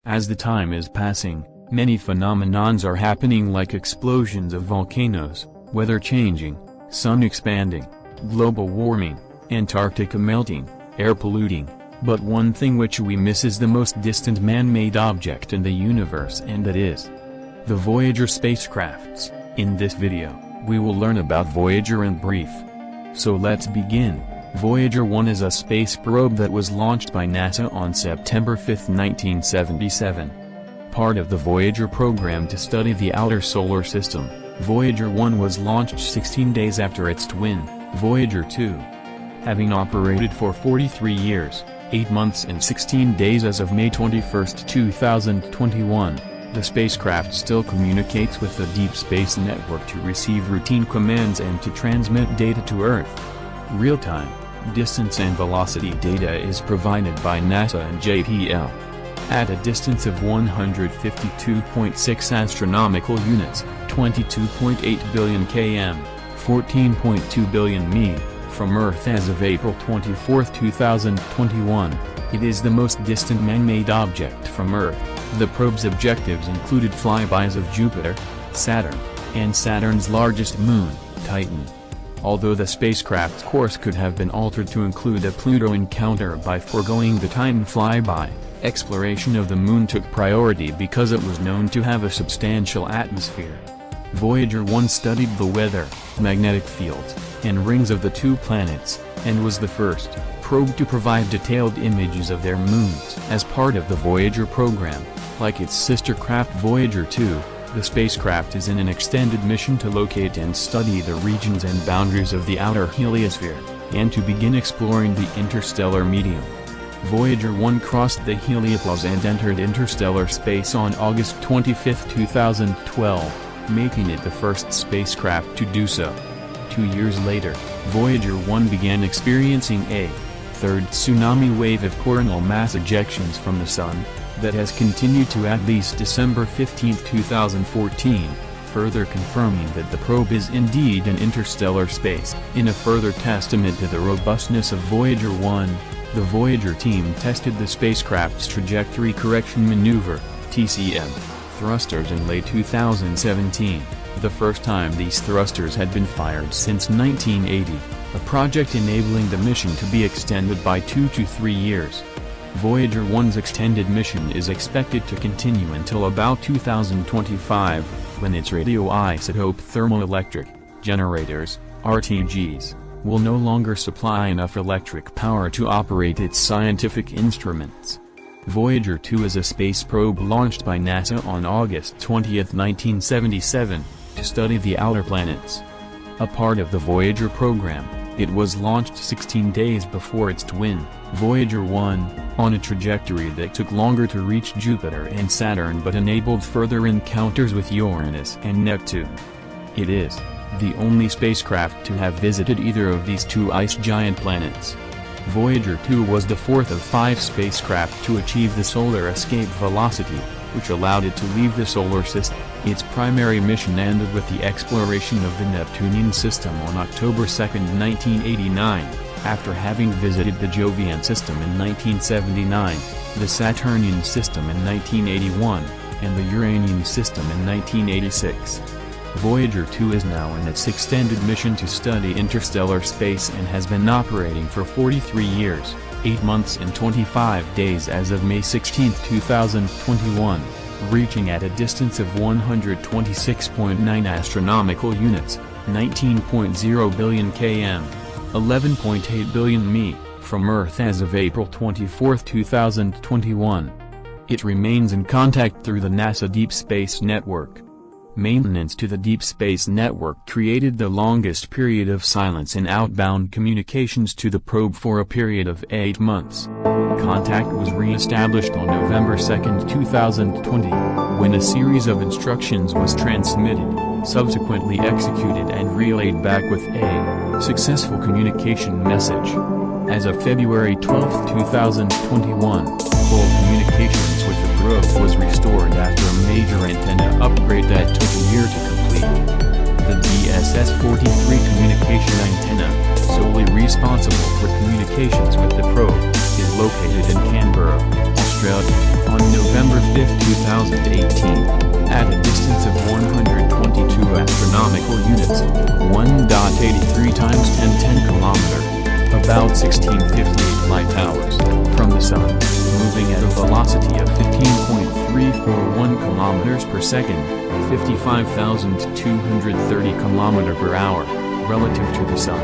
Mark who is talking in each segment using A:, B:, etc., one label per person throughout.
A: As the time is passing, many phenomenons are happening like explosions of volcanoes, weather changing, sun expanding, global warming, Antarctica melting, air polluting, but one thing which we miss is the most distant man-made object in the universe, and that is the Voyager spacecrafts. In this video, we will learn about Voyager in brief. So let's begin. Voyager 1 is a space probe that was launched by NASA on September 5, 1977. Part of the Voyager program to study the outer solar system, Voyager 1 was launched 16 days after its twin, Voyager 2. Having operated for 43 years, 8 months and 16 days as of May 21, 2021, the spacecraft still communicates with the Deep Space Network to receive routine commands and to transmit data to Earth. Real-time, distance and velocity data is provided by NASA and JPL. At a distance of 152.6 astronomical units, 22.8 billion km, 14.2 billion mi, from Earth as of April 24, 2021, it is the most distant man-made object from Earth. The probe's objectives included flybys of Jupiter, Saturn, and Saturn's largest moon, Titan. Although the spacecraft's course could have been altered to include a Pluto encounter by foregoing the Titan flyby, exploration of the Moon took priority because it was known to have a substantial atmosphere. Voyager 1 studied the weather, magnetic fields, and rings of the two planets, and was the first probe to provide detailed images of their moons. As part of the Voyager program, like its sister craft Voyager 2, the spacecraft is in an extended mission to locate and study the regions and boundaries of the outer heliosphere, and to begin exploring the interstellar medium. Voyager 1 crossed the heliopause and entered interstellar space on August 25, 2012, making it the first spacecraft to do so. 2 years later, Voyager 1 began experiencing a third tsunami wave of coronal mass ejections from the Sun, that has continued to at least December 15, 2014, further confirming that the probe is indeed in interstellar space. In a further testament to the robustness of Voyager 1, the Voyager team tested the spacecraft's trajectory correction maneuver, TCM, thrusters in late 2017, the first time these thrusters had been fired since 1980, a project enabling the mission to be extended by 2 to 3 years. Voyager 1's extended mission is expected to continue until about 2025, when its radioisotope thermoelectric generators, RTGs, will no longer supply enough electric power to operate its scientific instruments. Voyager 2 is a space probe launched by NASA on August 20, 1977, to study the outer planets. A part of the Voyager program, it was launched 16 days before its twin, Voyager 1, on a trajectory that took longer to reach Jupiter and Saturn but enabled further encounters with Uranus and Neptune. It is the only spacecraft to have visited either of these two ice giant planets. Voyager 2 was the fourth of 5 spacecraft to achieve the solar escape velocity, which allowed it to leave the solar system. Its primary mission ended with the exploration of the Neptunian system on October 2, 1989, after having visited the Jovian system in 1979, the Saturnian system in 1981, and the Uranian system in 1986. Voyager 2 is now in its extended mission to study interstellar space and has been operating for 43 years, 8 months and 25 days as of May 16, 2021, reaching at a distance of 126.9 astronomical units, 19.0 billion km, 11.8 billion mi, from Earth as of April 24, 2021. It remains in contact through the NASA Deep Space Network. Maintenance to the Deep Space Network created the longest period of silence in outbound communications to the probe for a period of 8 months. Contact was re-established on November 2, 2020, when a series of instructions was transmitted, subsequently executed and relayed back with a successful communication message. As of February 12, 2021, full communications with the probe was restored after a major antenna upgrade that took a year to complete. The DSS-43 communication antenna, solely responsible for communications with the probe, is located in Canberra, Australia. On November 5, 2018, at a distance of 122 astronomical units, 1.83 times 10 kilometer, about 1658 light hours, from the Sun, moving at a velocity of 15.341 kilometers per second, 55,230 kilometer per hour, relative to the Sun.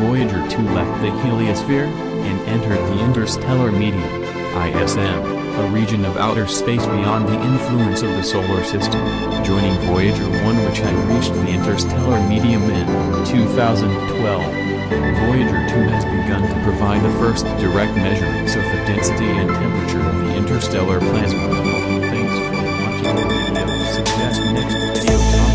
A: Voyager 2 left the heliosphere and entered the interstellar medium (ISM), a region of outer space beyond the influence of the solar system, joining Voyager 1, which had reached the interstellar medium in 2012. Voyager 2 has begun to provide the first direct measurements of the density and temperature of the interstellar plasma. Thanks for watching the video. Suggest next video topic.